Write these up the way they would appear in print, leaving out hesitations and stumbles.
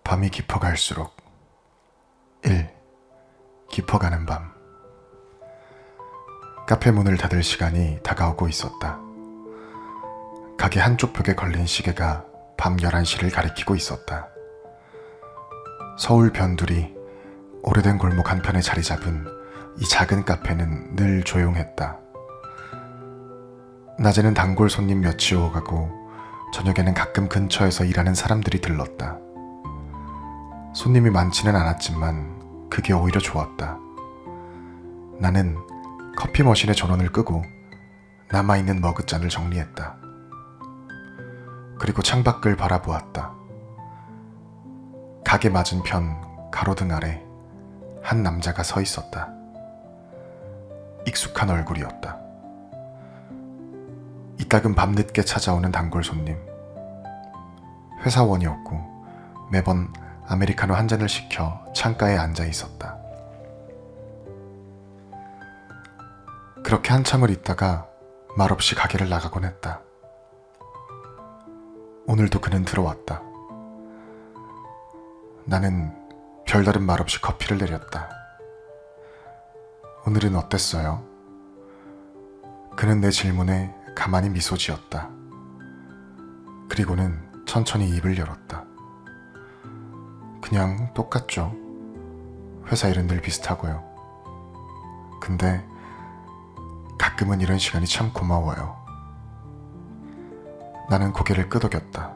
밤이 깊어갈수록 1. 깊어가는 밤. 카페 문을 닫을 시간이 다가오고 있었다. 가게 한쪽 벽에 걸린 시계가 밤 11시를 가리키고 있었다. 서울 변두리 오래된 골목 한편에 자리 잡은 이 작은 카페는 늘 조용했다. 낮에는 단골 손님 몇이 오가고 저녁에는 가끔 근처에서 일하는 사람들이 들렀다. 손님이 많지는 않았지만 그게 오히려 좋았다. 나는 커피 머신의 전원을 끄고 남아있는 머그잔을 정리했다. 그리고 창밖을 바라보았다. 가게 맞은편 가로등 아래 한 남자가 서 있었다. 익숙한 얼굴이었다. 이따금 밤늦게 찾아오는 단골 손님. 회사원이었고 매번 아메리카노 한 잔을 시켜 창가에 앉아 있었다. 그렇게 한참을 있다가 말없이 가게를 나가곤 했다. 오늘도 그는 들어왔다. 나는 별다른 말 없이 커피를 내렸다. 오늘은 어땠어요? 그는 내 질문에 가만히 미소 지었다. 그리고는 천천히 입을 열었다. 그냥 똑같죠. 회사 일은 늘 비슷하고요. 근데 가끔은 이런 시간이 참 고마워요. 나는 고개를 끄덕였다.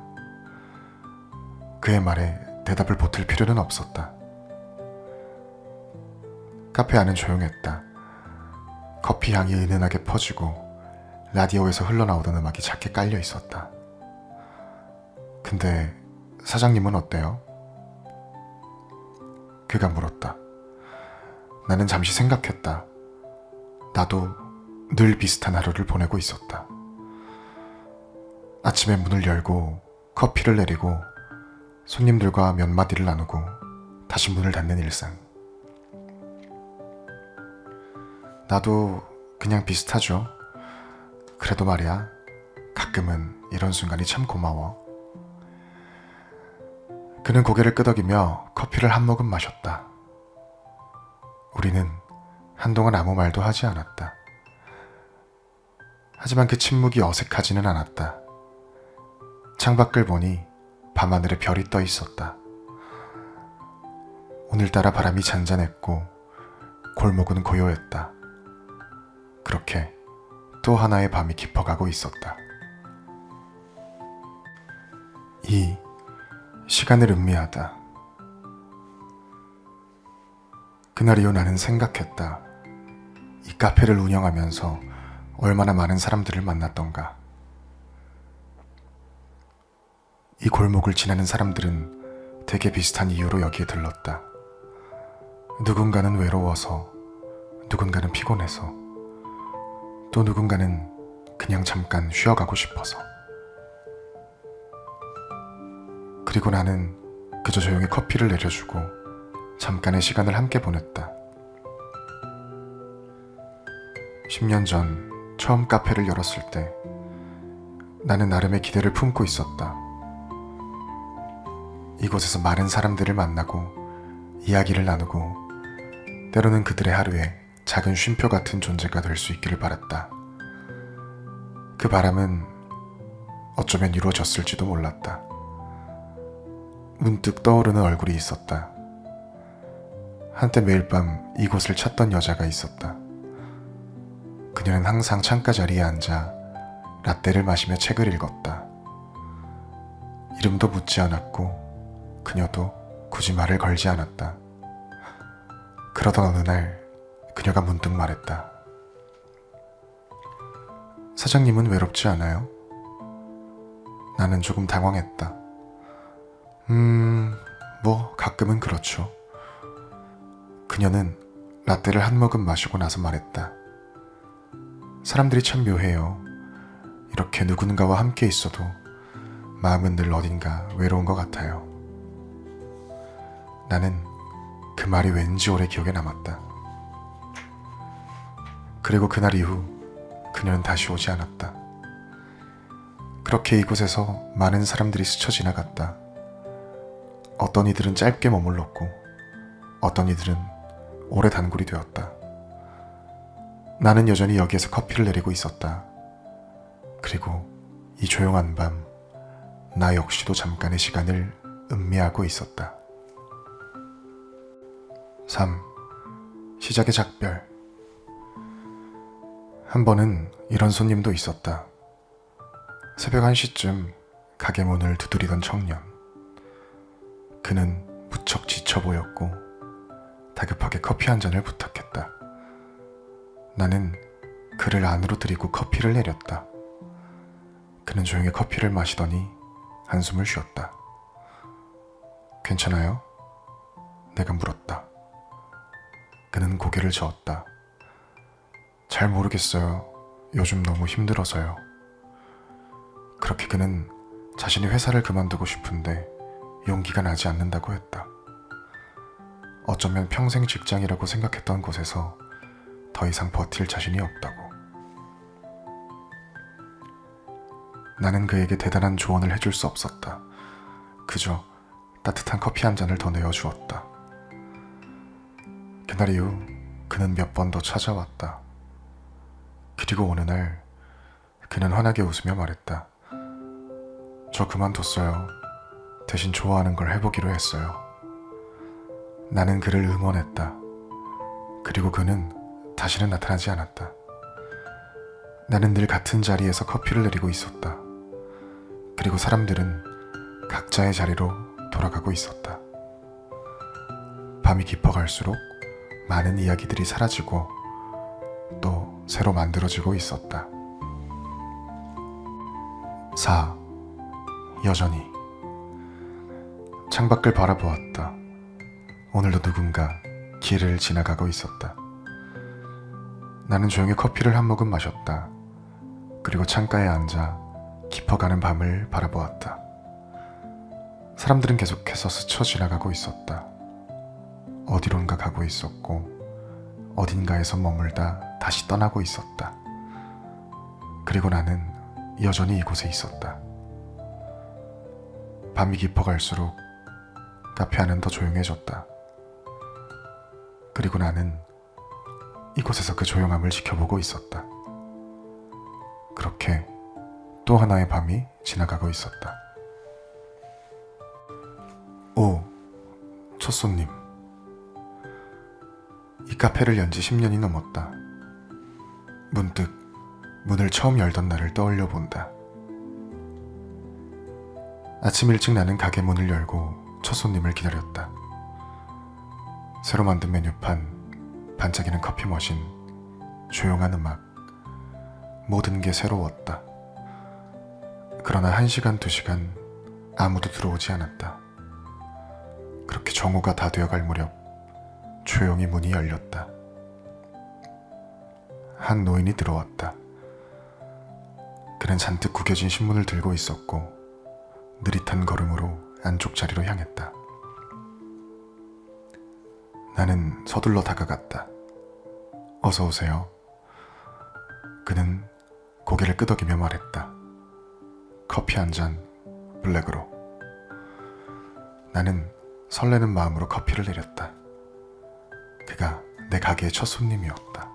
그의 말에 대답을 보탤 필요는 없었다. 카페 안은 조용했다. 커피 향이 은은하게 퍼지고 라디오에서 흘러나오던 음악이 작게 깔려 있었다. 근데 사장님은 어때요? 그가 물었다. 나는 잠시 생각했다. 나도 늘 비슷한 하루를 보내고 있었다. 아침에 문을 열고 커피를 내리고 손님들과 몇 마디를 나누고 다시 문을 닫는 일상. 나도 그냥 비슷하죠. 그래도 말이야, 가끔은 이런 순간이 참 고마워. 그는 고개를 끄덕이며 커피를 한 모금 마셨다. 우리는 한동안 아무 말도 하지 않았다. 하지만 그 침묵이 어색하지는 않았다. 창밖을 보니 밤하늘에 별이 떠 있었다. 오늘따라 바람이 잔잔했고 골목은 고요했다. 그렇게 또 하나의 밤이 깊어가고 있었다. 2. 시간을 음미하다. 그날 이후 나는 생각했다. 이 카페를 운영하면서 얼마나 많은 사람들을 만났던가. 이 골목을 지나는 사람들은 되게 비슷한 이유로 여기에 들렀다. 누군가는 외로워서, 누군가는 피곤해서, 또 누군가는 그냥 잠깐 쉬어가고 싶어서. 그리고 나는 그저 조용히 커피를 내려주고 잠깐의 시간을 함께 보냈다. 10년 전 처음 카페를 열었을 때 나는 나름의 기대를 품고 있었다. 이곳에서 많은 사람들을 만나고 이야기를 나누고 때로는 그들의 하루에 작은 쉼표 같은 존재가 될 수 있기를 바랐다. 그 바람은 어쩌면 이루어졌을지도 몰랐다. 문득 떠오르는 얼굴이 있었다. 한때 매일 밤 이곳을 찾던 여자가 있었다. 그녀는 항상 창가 자리에 앉아 라떼를 마시며 책을 읽었다. 이름도 묻지 않았고 그녀도 굳이 말을 걸지 않았다. 그러던 어느 날 그녀가 문득 말했다. 사장님은 외롭지 않아요? 나는 조금 당황했다. 뭐 가끔은 그렇죠. 그녀는 라떼를 한 모금 마시고 나서 말했다. 사람들이 참 묘해요. 이렇게 누군가와 함께 있어도 마음은 늘 어딘가 외로운 것 같아요. 나는 그 말이 왠지 오래 기억에 남았다. 그리고 그날 이후 그녀는 다시 오지 않았다. 그렇게 이곳에서 많은 사람들이 스쳐 지나갔다. 어떤 이들은 짧게 머물렀고 어떤 이들은 오래 단골이 되었다. 나는 여전히 여기에서 커피를 내리고 있었다. 그리고 이 조용한 밤, 나 역시도 잠깐의 시간을 음미하고 있었다. 3. 시작의 작별. 한 번은 이런 손님도 있었다. 새벽 1시쯤 가게 문을 두드리던 청년. 그는 무척 지쳐 보였고 다급하게 커피 한 잔을 부탁했다. 나는 그를 안으로 들이고 커피를 내렸다. 그는 조용히 커피를 마시더니 한숨을 쉬었다. 괜찮아요? 내가 물었다. 그는 고개를 저었다. 잘 모르겠어요. 요즘 너무 힘들어서요. 그렇게 그는 자신이 회사를 그만두고 싶은데 용기가 나지 않는다고 했다. 어쩌면 평생 직장이라고 생각했던 곳에서 더 이상 버틸 자신이 없다고. 나는 그에게 대단한 조언을 해줄 수 없었다. 그저 따뜻한 커피 한 잔을 더 내어주었다. 그날 이후 그는 몇 번 더 찾아왔다. 그리고 어느 날 그는 환하게 웃으며 말했다. 저 그만뒀어요. 대신 좋아하는 걸 해보기로 했어요. 나는 그를 응원했다. 그리고 그는 다시는 나타나지 않았다. 나는 늘 같은 자리에서 커피를 내리고 있었다. 그리고 사람들은 각자의 자리로 돌아가고 있었다. 밤이 깊어갈수록 많은 이야기들이 사라지고 또 새로 만들어지고 있었다. 4. 여전히. 창밖을 바라보았다. 오늘도 누군가 길을 지나가고 있었다. 나는 조용히 커피를 한 모금 마셨다. 그리고 창가에 앉아 깊어가는 밤을 바라보았다. 사람들은 계속해서 스쳐 지나가고 있었다. 어디론가 가고 있었고 어딘가에서 머물다 다시 떠나고 있었다. 그리고 나는 여전히 이곳에 있었다. 밤이 깊어갈수록 카페 안은 더 조용해졌다. 그리고 나는 이곳에서 그 조용함을 지켜보고 있었다. 그렇게 또 하나의 밤이 지나가고 있었다. 5. 첫 손님. 이 카페를 연 지 10년이 넘었다. 문득 문을 처음 열던 날을 떠올려 본다. 아침 일찍 나는 가게 문을 열고 첫 손님을 기다렸다. 새로 만든 메뉴판, 반짝이는 커피 머신, 조용한 음악, 모든 게 새로웠다. 그러나 1시간, 2시간 아무도 들어오지 않았다. 그렇게 정오가 다 되어갈 무렵 조용히 문이 열렸다. 한 노인이 들어왔다. 그는 잔뜩 구겨진 신문을 들고 있었고 느릿한 걸음으로 안쪽 자리로 향했다. 나는 서둘러 다가갔다. 어서 오세요. 그는 고개를 끄덕이며 말했다. 커피 한 잔, 블랙으로. 나는 설레는 마음으로 커피를 내렸다. 그가 내 가게의 첫 손님이었다.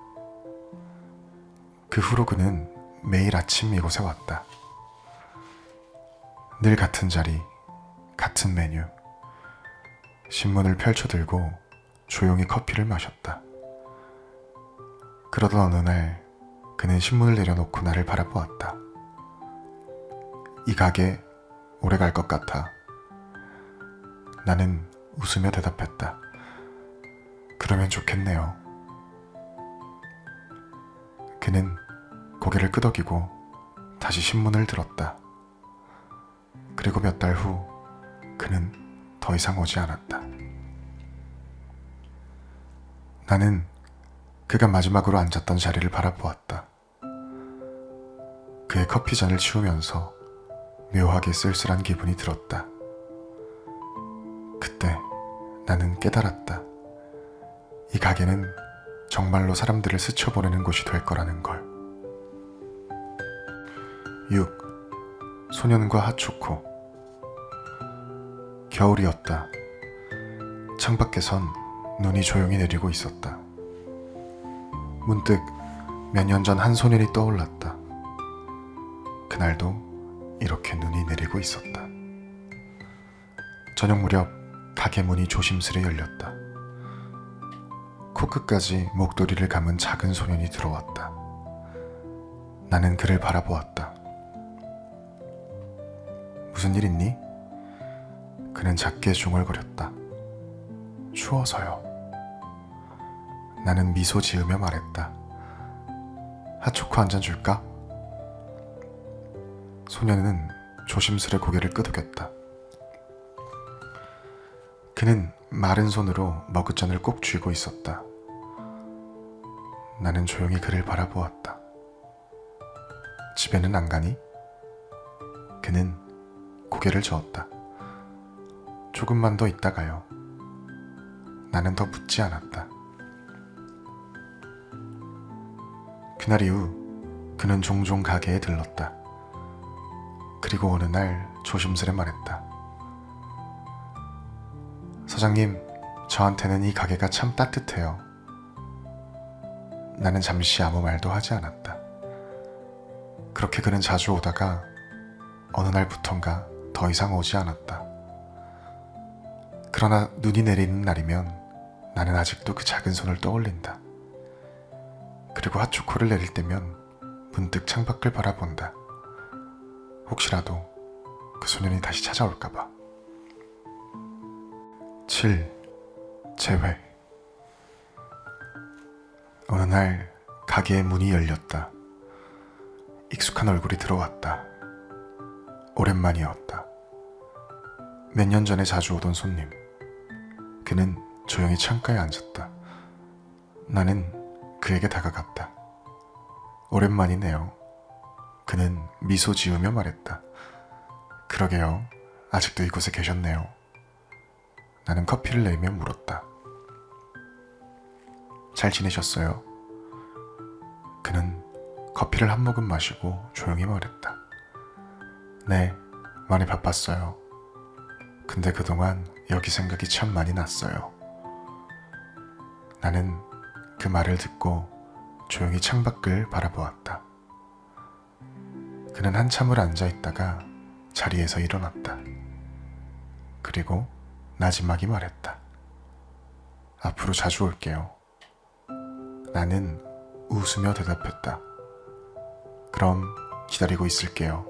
그 후로 그는 매일 아침 이곳에 왔다. 늘 같은 자리, 같은 메뉴. 신문을 펼쳐들고 조용히 커피를 마셨다. 그러던 어느 날 그는 신문을 내려놓고 나를 바라보았다. 이 가게 오래 갈 것 같아. 나는 웃으며 대답했다. 그러면 좋겠네요. 그는 고개를 끄덕이고 다시 신문을 들었다. 그리고 몇 달 후 그는 더 이상 오지 않았다. 나는 그가 마지막으로 앉았던 자리를 바라보았다. 그의 커피잔을 치우면서 묘하게 쓸쓸한 기분이 들었다. 그때 나는 깨달았다. 이 가게는 정말로 사람들을 스쳐보내는 곳이 될 거라는 걸. 6. 소년과 핫초코. 겨울이었다. 창밖에선 눈이 조용히 내리고 있었다. 문득 몇 년 전 한 소년이 떠올랐다. 그날도 이렇게 눈이 내리고 있었다. 저녁 무렵 가게 문이 조심스레 열렸다. 코끝까지 목도리를 감은 작은 소년이 들어왔다. 나는 그를 바라보았다. 무슨 일 있니? 그는 작게 중얼거렸다. 추워서요. 나는 미소 지으며 말했다. 핫초코 한 잔 줄까? 소년은 조심스레 고개를 끄덕였다. 그는 마른 손으로 머그잔을 꼭 쥐고 있었다. 나는 조용히 그를 바라보았다. 집에는 안 가니? 그는 고개를 저었다. 조금만 더 있다 가요. 나는 더 묻지 않았다. 그날 이후 그는 종종 가게에 들렀다. 그리고 어느 날 조심스레 말했다. 사장님, 저한테는 이 가게가 참 따뜻해요. 나는 잠시 아무 말도 하지 않았다. 그렇게 그는 자주 오다가 어느 날부턴가 더 이상 오지 않았다. 그러나 눈이 내리는 날이면 나는 아직도 그 작은 손을 떠올린다. 그리고 핫초코를 내릴 때면 문득 창밖을 바라본다. 혹시라도 그 소년이 다시 찾아올까봐. 7. 재회. 어느 날 가게의 문이 열렸다. 익숙한 얼굴이 들어왔다. 오랜만이었다. 몇 년 전에 자주 오던 손님. 그는 조용히 창가에 앉았다. 나는 그에게 다가갔다. 오랜만이네요. 그는 미소 지으며 말했다. 그러게요. 아직도 이곳에 계셨네요. 나는 커피를 내며 물었다. 잘 지내셨어요? 그는 커피를 한 모금 마시고 조용히 말했다. 네, 많이 바빴어요. 근데 그동안 여기 생각이 참 많이 났어요. 나는 그 말을 듣고 조용히 창밖을 바라보았다. 그는 한참을 앉아있다가 자리에서 일어났다. 그리고 나지막이 말했다. 앞으로 자주 올게요. 나는 웃으며 대답했다. 그럼 기다리고 있을게요.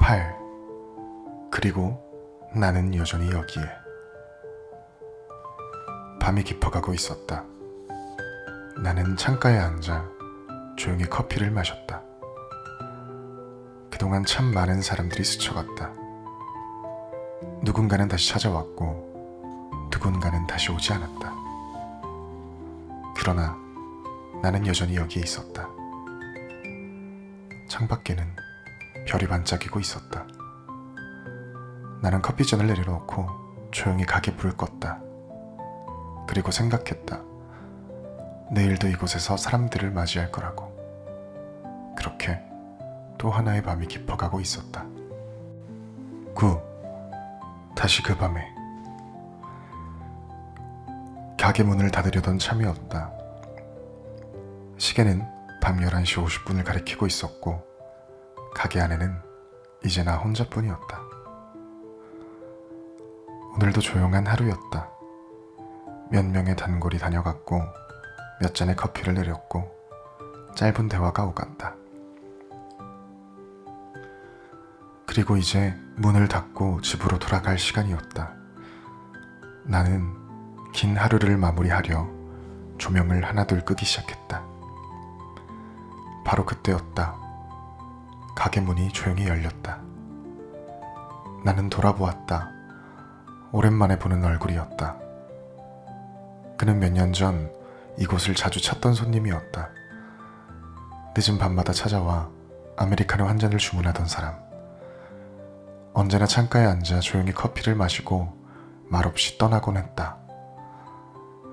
8. 그리고 나는 여전히 여기에. 밤이 깊어가고 있었다. 나는 창가에 앉아 조용히 커피를 마셨다. 그동안 참 많은 사람들이 스쳐갔다. 누군가는 다시 찾아왔고 누군가는 다시 오지 않았다. 그러나 나는 여전히 여기에 있었다. 창밖에는 별이 반짝이고 있었다. 나는 커피잔을 내려놓고 조용히 가게 불을 껐다. 그리고 생각했다. 내일도 이곳에서 사람들을 맞이할 거라고. 그렇게 또 하나의 밤이 깊어가고 있었다. 9. 다시 그 밤에 가게 문을 닫으려던 참이었다. 시계는 밤 11시 50분을 가리키고 있었고 가게 안에는 이제 나 혼자뿐이었다. 오늘도 조용한 하루였다. 몇 명의 단골이 다녀갔고 몇 잔의 커피를 내렸고 짧은 대화가 오갔다. 그리고 이제 문을 닫고 집으로 돌아갈 시간이었다. 나는 긴 하루를 마무리하려 조명을 하나둘 끄기 시작했다. 바로 그때였다. 가게 문이 조용히 열렸다. 나는 돌아보았다. 오랜만에 보는 얼굴이었다. 그는 몇 년 전 이곳을 자주 찾던 손님이었다. 늦은 밤마다 찾아와 아메리카노 한 잔을 주문하던 사람. 언제나 창가에 앉아 조용히 커피를 마시고 말없이 떠나곤 했다.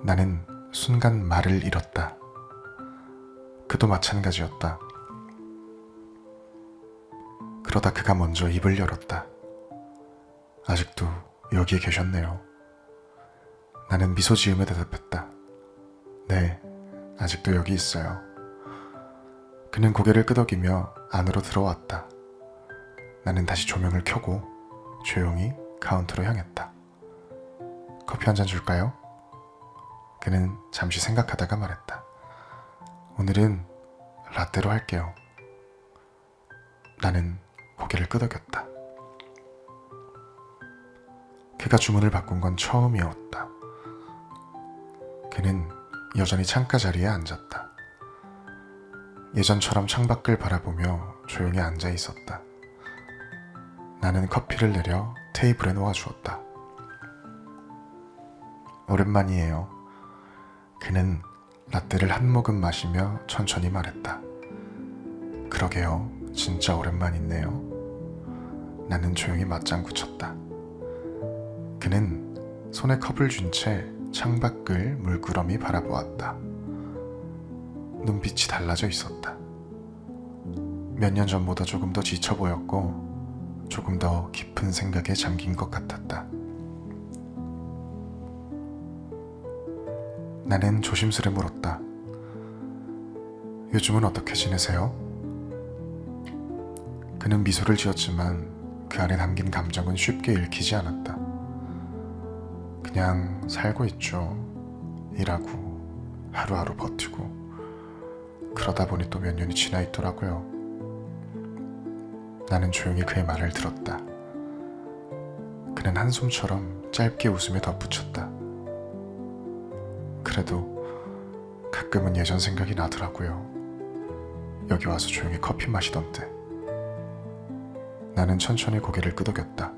나는 순간 말을 잃었다. 그도 마찬가지였다. 그러다 그가 먼저 입을 열었다. 아직도 여기에 계셨네요. 나는 미소 지으며 대답했다. 네, 아직도 여기 있어요. 그는 고개를 끄덕이며 안으로 들어왔다. 나는 다시 조명을 켜고 조용히 카운터로 향했다. 커피 한 잔 줄까요? 그는 잠시 생각하다가 말했다. 오늘은 라떼로 할게요. 나는 고개를 끄덕였다. 그가 주문을 바꾼 건 처음이었다. 그는 여전히 창가 자리에 앉았다. 예전처럼 창밖을 바라보며 조용히 앉아 있었다. 나는 커피를 내려 테이블에 놓아주었다. 오랜만이에요. 그는 라떼를 한 모금 마시며 천천히 말했다. 그러게요. 진짜 오랜만이네요. 나는 조용히 맞장구 쳤다. 그는 손에 컵을 쥔 채 창밖을 물끄러미 바라보았다. 눈빛이 달라져 있었다. 몇 년 전보다 조금 더 지쳐 보였고 조금 더 깊은 생각에 잠긴 것 같았다. 나는 조심스레 물었다. 요즘은 어떻게 지내세요? 그는 미소를 지었지만 그 안에 담긴 감정은 쉽게 읽히지 않았다. 그냥 살고 있죠. 일하고 하루하루 버티고 그러다 보니 또 몇 년이 지나 있더라고요. 나는 조용히 그의 말을 들었다. 그는 한숨처럼 짧게 웃으며 덧붙였다. 그래도 가끔은 예전 생각이 나더라고요. 여기 와서 조용히 커피 마시던데. 나는 천천히 고개를 끄덕였다.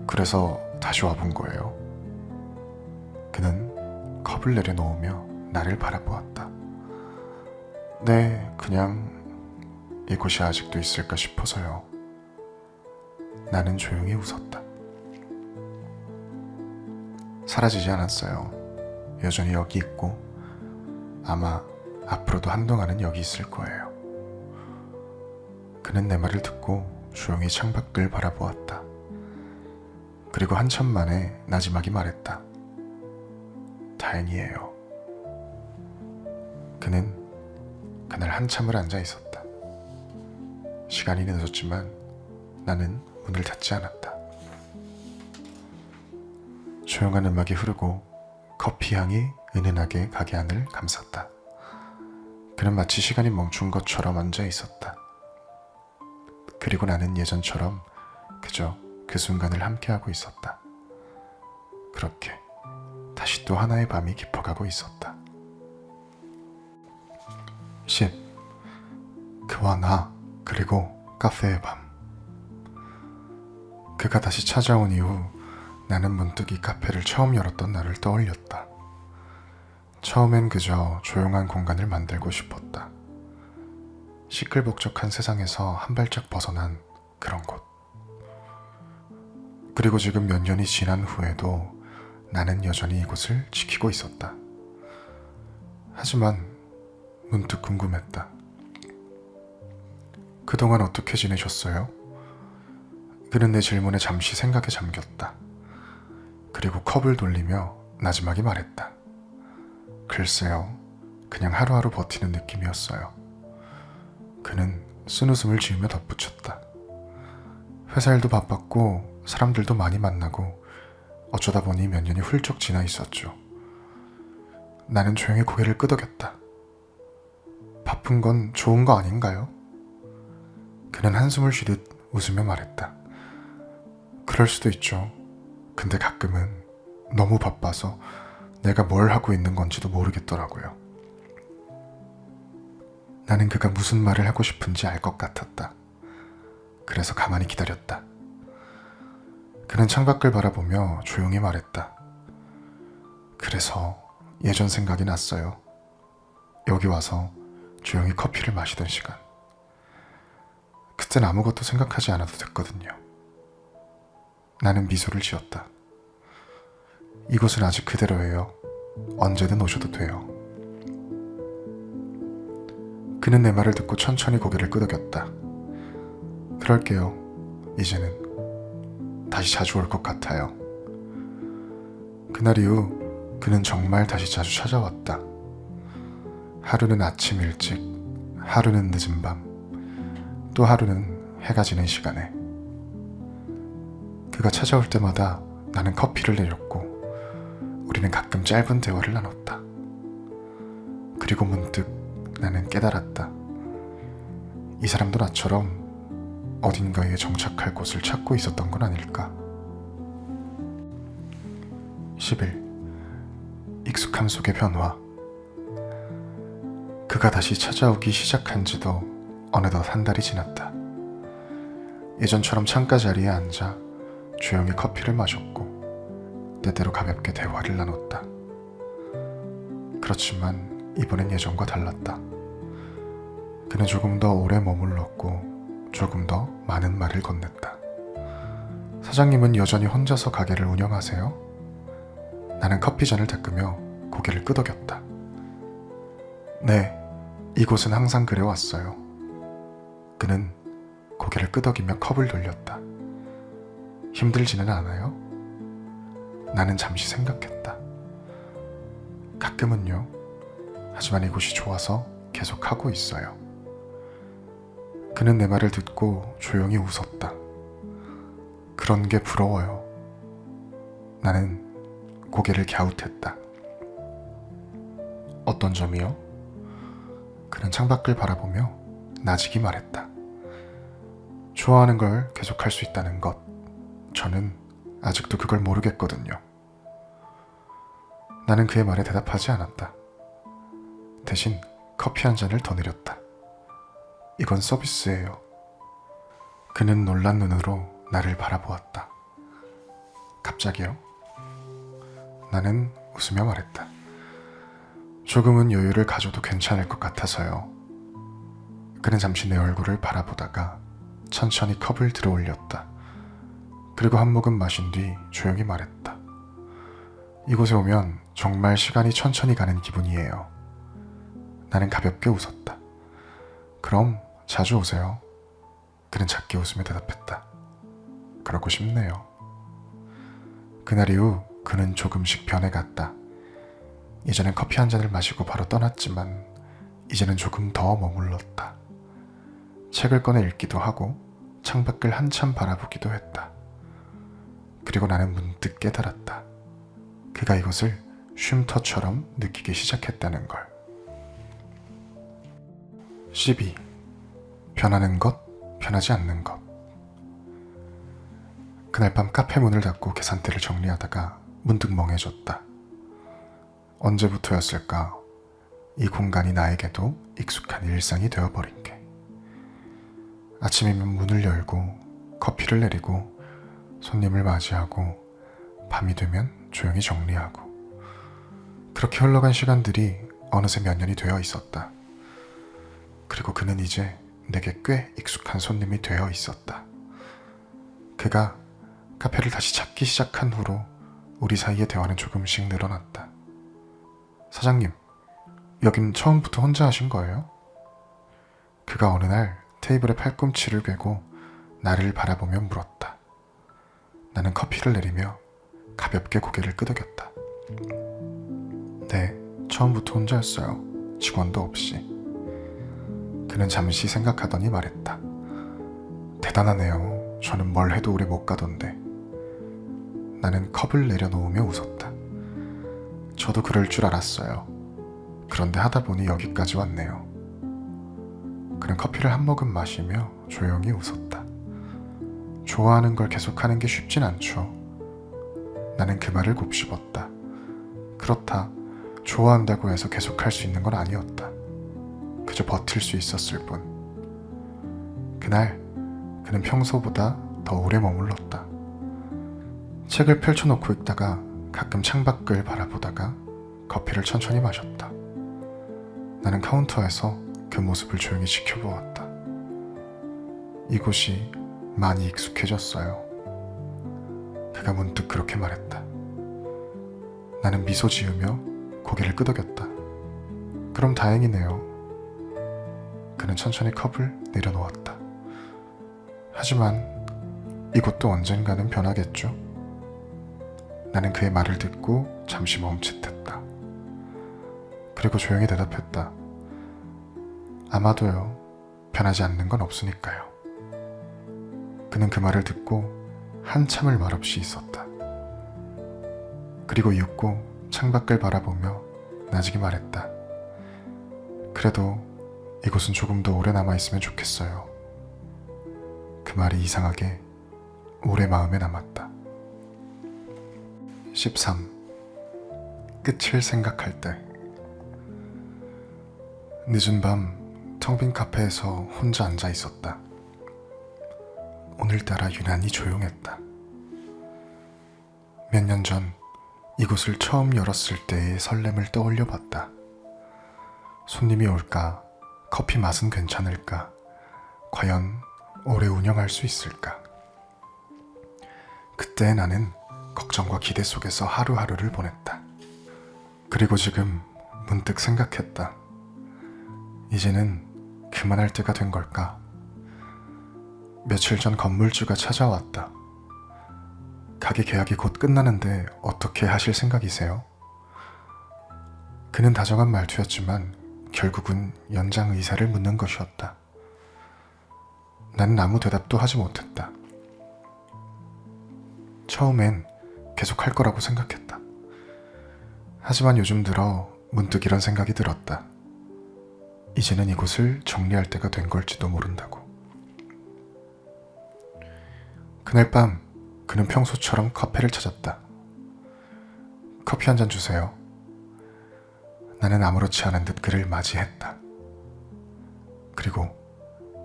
그래서 다시 와본 거예요. 그는 컵을 내려놓으며 나를 바라보았다. 네, 그냥 이곳이 아직도 있을까 싶어서요. 나는 조용히 웃었다. 사라지지 않았어요. 여전히 여기 있고 아마 앞으로도 한동안은 여기 있을 거예요. 그는 내 말을 듣고 조용히 창밖을 바라보았다. 그리고 한참 만에 나지막이 말했다. 다행이에요. 그는 그날 한참을 앉아 있었다. 시간이 늦었지만 나는 문을 닫지 않았다. 조용한 음악이 흐르고 커피 향이 은은하게 가게 안을 감쌌다. 그는 마치 시간이 멈춘 것처럼 앉아 있었다. 그리고 나는 예전처럼 그저 그 순간을 함께하고 있었다. 그렇게 다시 또 하나의 밤이 깊어가고 있었다. 10. 그와 나 그리고 카페의 밤. 그가 다시 찾아온 이후 나는 문득 이 카페를 처음 열었던 날을 떠올렸다. 처음엔 그저 조용한 공간을 만들고 싶었다. 시끌벅적한 세상에서 한 발짝 벗어난 그런 곳. 그리고 지금 몇 년이 지난 후에도 나는 여전히 이곳을 지키고 있었다. 하지만 문득 궁금했다. 그동안 어떻게 지내셨어요? 그는 내 질문에 잠시 생각에 잠겼다. 그리고 컵을 돌리며 나지막이 말했다. 글쎄요, 그냥 하루하루 버티는 느낌이었어요. 그는 쓴웃음을 지으며 덧붙였다. 회사 일도 바빴고 사람들도 많이 만나고 어쩌다 보니 몇 년이 훌쩍 지나 있었죠. 나는 조용히 고개를 끄덕였다. 바쁜 건 좋은 거 아닌가요? 그는 한숨을 쉬듯 웃으며 말했다. 그럴 수도 있죠. 근데 가끔은 너무 바빠서 내가 뭘 하고 있는 건지도 모르겠더라고요. 나는 그가 무슨 말을 하고 싶은지 알 것 같았다. 그래서 가만히 기다렸다. 그는 창밖을 바라보며 조용히 말했다. 그래서 예전 생각이 났어요. 여기 와서 조용히 커피를 마시던 시간. 그땐 아무것도 생각하지 않아도 됐거든요. 나는 미소를 지었다. 이곳은 아직 그대로예요. 언제든 오셔도 돼요. 그는 내 말을 듣고 천천히 고개를 끄덕였다. 그럴게요. 이제는. 다시 자주 올 것 같아요. 그날 이후 그는 정말 다시 자주 찾아왔다. 하루는 아침 일찍, 하루는 늦은 밤, 또 하루는 해가 지는 시간에. 그가 찾아올 때마다 나는 커피를 내렸고 우리는 가끔 짧은 대화를 나눴다. 그리고 문득 나는 깨달았다. 이 사람도 나처럼 어딘가에 정착할 곳을 찾고 있었던 건 아닐까. 10일. 익숙함 속의 변화. 그가 다시 찾아오기 시작한 지도 어느덧 한 달이 지났다. 예전처럼 창가 자리에 앉아 조용히 커피를 마셨고 때때로 가볍게 대화를 나눴다. 그렇지만 이번엔 예전과 달랐다. 그는 조금 더 오래 머물렀고 조금 더 많은 말을 건넸다. 사장님은 여전히 혼자서 가게를 운영하세요? 나는 커피잔을 닦으며 고개를 끄덕였다. 네, 이곳은 항상 그래왔어요. 그는 고개를 끄덕이며 컵을 돌렸다. 힘들지는 않아요? 나는 잠시 생각했다. 가끔은요. 하지만 이곳이 좋아서 계속 하고 있어요. 그는 내 말을 듣고 조용히 웃었다. 그런 게 부러워요. 나는 고개를 갸웃했다. 어떤 점이요? 그는 창밖을 바라보며 나직이 말했다. 좋아하는 걸 계속할 수 있다는 것. 저는 아직도 그걸 모르겠거든요. 나는 그의 말에 대답하지 않았다. 대신 커피 한 잔을 더 내렸다. 이건 서비스예요. 그는 놀란 눈으로 나를 바라보았다. 갑자기요? 나는 웃으며 말했다. 조금은 여유를 가져도 괜찮을 것 같아서요. 그는 잠시 내 얼굴을 바라보다가 천천히 컵을 들어 올렸다. 그리고 한 모금 마신 뒤 조용히 말했다. 이곳에 오면 정말 시간이 천천히 가는 기분이에요. 나는 가볍게 웃었다. 그럼 자주 오세요. 그는 작게 웃으며 대답했다. 그러고 싶네요. 그날 이후 그는 조금씩 변해갔다. 예전엔 커피 한 잔을 마시고 바로 떠났지만 이제는 조금 더 머물렀다. 책을 꺼내 읽기도 하고 창밖을 한참 바라보기도 했다. 그리고 나는 문득 깨달았다. 그가 이것을 쉼터처럼 느끼기 시작했다는 걸. 12. 변하는 것, 변하지 않는 것. 그날 밤 카페 문을 닫고 계산대를 정리하다가 문득 멍해졌다. 언제부터였을까? 이 공간이 나에게도 익숙한 일상이 되어버린 게. 아침이면 문을 열고 커피를 내리고 손님을 맞이하고 밤이 되면 조용히 정리하고 그렇게 흘러간 시간들이 어느새 몇 년이 되어 있었다. 그리고 그는 이제 내게 꽤 익숙한 손님이 되어 있었다. 그가 카페를 다시 찾기 시작한 후로 우리 사이의 대화는 조금씩 늘어났다. 사장님, 여긴 처음부터 혼자 하신 거예요? 그가 어느 날 테이블에 팔꿈치를 꿰고 나를 바라보며 물었다. 나는 커피를 내리며 가볍게 고개를 끄덕였다. 네, 처음부터 혼자였어요. 직원도 없이. 그는 잠시 생각하더니 말했다. 대단하네요. 저는 뭘 해도 오래 못 가던데. 나는 컵을 내려놓으며 웃었다. 저도 그럴 줄 알았어요. 그런데 하다 보니 여기까지 왔네요. 그는 커피를 한 모금 마시며 조용히 웃었다. 좋아하는 걸 계속하는 게 쉽진 않죠. 나는 그 말을 곱씹었다. 그렇다. 좋아한다고 해서 계속할 수 있는 건 아니었다. 그저 버틸 수 있었을 뿐. 그날 그는 평소보다 더 오래 머물렀다. 책을 펼쳐놓고 읽다가 가끔 창밖을 바라보다가 커피를 천천히 마셨다. 나는 카운터에서 그 모습을 조용히 지켜보았다. 이곳이 많이 익숙해졌어요. 그가 문득 그렇게 말했다. 나는 미소 지으며 고개를 끄덕였다. 그럼 다행이네요. 그는 천천히 컵을 내려놓았다. 하지만 이곳도 언젠가는 변하겠죠. 나는 그의 말을 듣고 잠시 멈칫했다. 그리고 조용히 대답했다. 아마도요. 변하지 않는 건 없으니까요. 그는 그 말을 듣고 한참을 말없이 있었다. 그리고 이윽고 창밖을 바라보며 나직이 말했다. 그래도 이곳은 조금 더 오래 남아있으면 좋겠어요. 그 말이 이상하게 오래 마음에 남았다. 13. 끝을 생각할 때. 늦은 밤 텅 빈 카페에서 혼자 앉아 있었다. 오늘따라 유난히 조용했다. 몇 년 전 이곳을 처음 열었을 때의 설렘을 떠올려 봤다. 손님이 올까? 커피 맛은 괜찮을까? 과연 오래 운영할 수 있을까? 그때 나는 걱정과 기대 속에서 하루하루를 보냈다. 그리고 지금 문득 생각했다. 이제는 그만할 때가 된 걸까? 며칠 전 건물주가 찾아왔다. 가게 계약이 곧 끝나는데 어떻게 하실 생각이세요? 그는 다정한 말투였지만 결국은 연장 의사를 묻는 것이었다. 나는 아무 대답도 하지 못했다. 처음엔 계속 할 거라고 생각했다. 하지만 요즘 들어 문득 이런 생각이 들었다. 이제는 이곳을 정리할 때가 된 걸지도 모른다고. 그날 밤 그는 평소처럼 카페를 찾았다. 커피 한 잔 주세요. 나는 아무렇지 않은 듯 그를 맞이했다. 그리고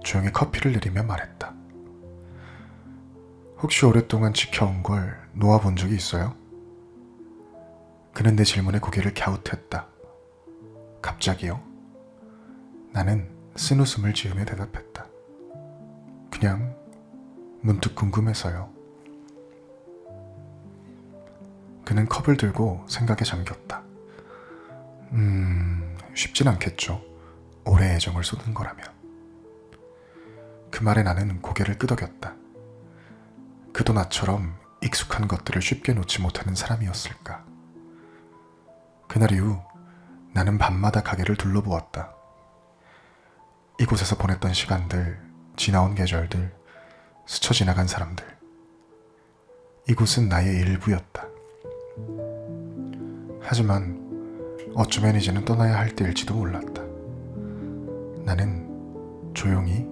조용히 커피를 내리며 말했다. 혹시 오랫동안 지켜온 걸 놓아본 적이 있어요? 그는 내 질문에 고개를 갸웃했다. 갑자기요? 나는 쓴웃음을 지으며 대답했다. 그냥 문득 궁금해서요. 그는 컵을 들고 생각에 잠겼다. 쉽진 않겠죠. 오래 애정을 쏟은 거라면. 그 말에 나는 고개를 끄덕였다. 그도 나처럼 익숙한 것들을 쉽게 놓지 못하는 사람이었을까. 그날 이후 나는 밤마다 가게를 둘러보았다. 이곳에서 보냈던 시간들, 지나온 계절들, 스쳐 지나간 사람들. 이곳은 나의 일부였다. 하지만 어쩌면 이제는 떠나야 할 때일지도 몰랐다. 나는 조용히,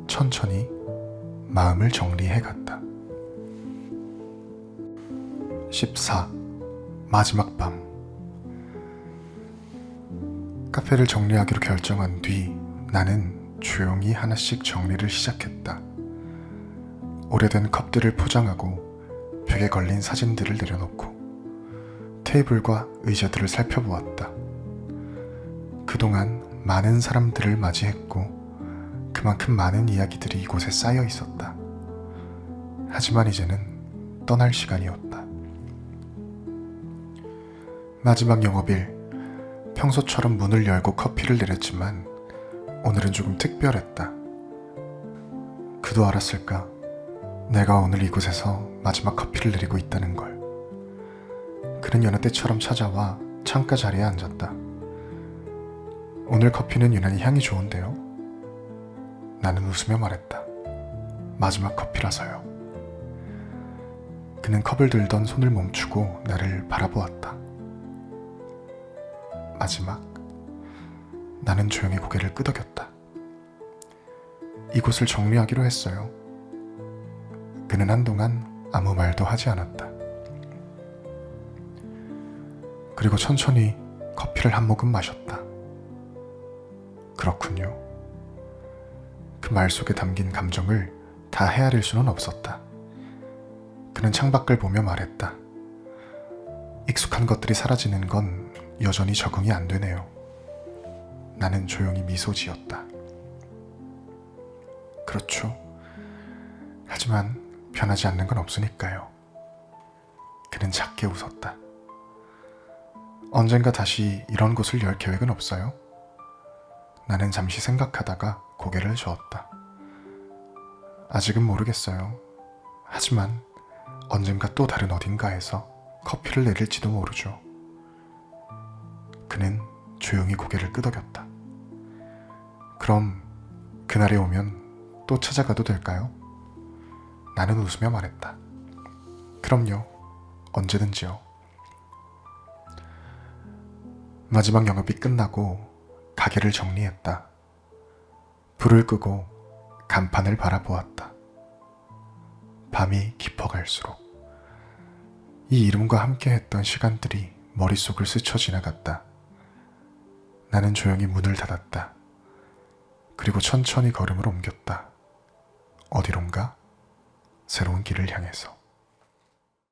천천히 마음을 정리해 갔다. 14. 마지막 밤. 카페를 정리하기로 결정한 뒤 나는 조용히 하나씩 정리를 시작했다. 오래된 컵들을 포장하고 벽에 걸린 사진들을 내려놓고 테이블과 의자들을 살펴보았다. 그동안 많은 사람들을 맞이했고 그만큼 많은 이야기들이 이곳에 쌓여 있었다. 하지만 이제는 떠날 시간이었다. 마지막 영업일, 평소처럼 문을 열고 커피를 내렸지만 오늘은 조금 특별했다. 그도 알았을까? 내가 오늘 이곳에서 마지막 커피를 내리고 있다는 걸. 그는 여느 때처럼 찾아와 창가 자리에 앉았다. 오늘 커피는 유난히 향이 좋은데요? 나는 웃으며 말했다. 마지막 커피라서요. 그는 컵을 들던 손을 멈추고 나를 바라보았다. 마지막. 나는 조용히 고개를 끄덕였다. 이곳을 정리하기로 했어요. 그는 한동안 아무 말도 하지 않았다. 그리고 천천히 커피를 한 모금 마셨다. 그렇군요. 그 말 속에 담긴 감정을 다 헤아릴 수는 없었다. 그는 창밖을 보며 말했다. 익숙한 것들이 사라지는 건 여전히 적응이 안 되네요. 나는 조용히 미소 지었다. 그렇죠. 하지만 변하지 않는 건 없으니까요. 그는 작게 웃었다. 언젠가 다시 이런 곳을 열 계획은 없어요? 나는 잠시 생각하다가 고개를 저었다. 아직은 모르겠어요. 하지만 언젠가 또 다른 어딘가에서 커피를 내릴지도 모르죠. 그는 조용히 고개를 끄덕였다. 그럼 그날이 오면 또 찾아가도 될까요? 나는 웃으며 말했다. 그럼요. 언제든지요. 마지막 영업이 끝나고 가게를 정리했다. 불을 끄고 간판을 바라보았다. 밤이 깊어갈수록 이 이름과 함께했던 시간들이 머릿속을 스쳐 지나갔다. 나는 조용히 문을 닫았다. 그리고 천천히 걸음을 옮겼다. 어디론가 새로운 길을 향해서.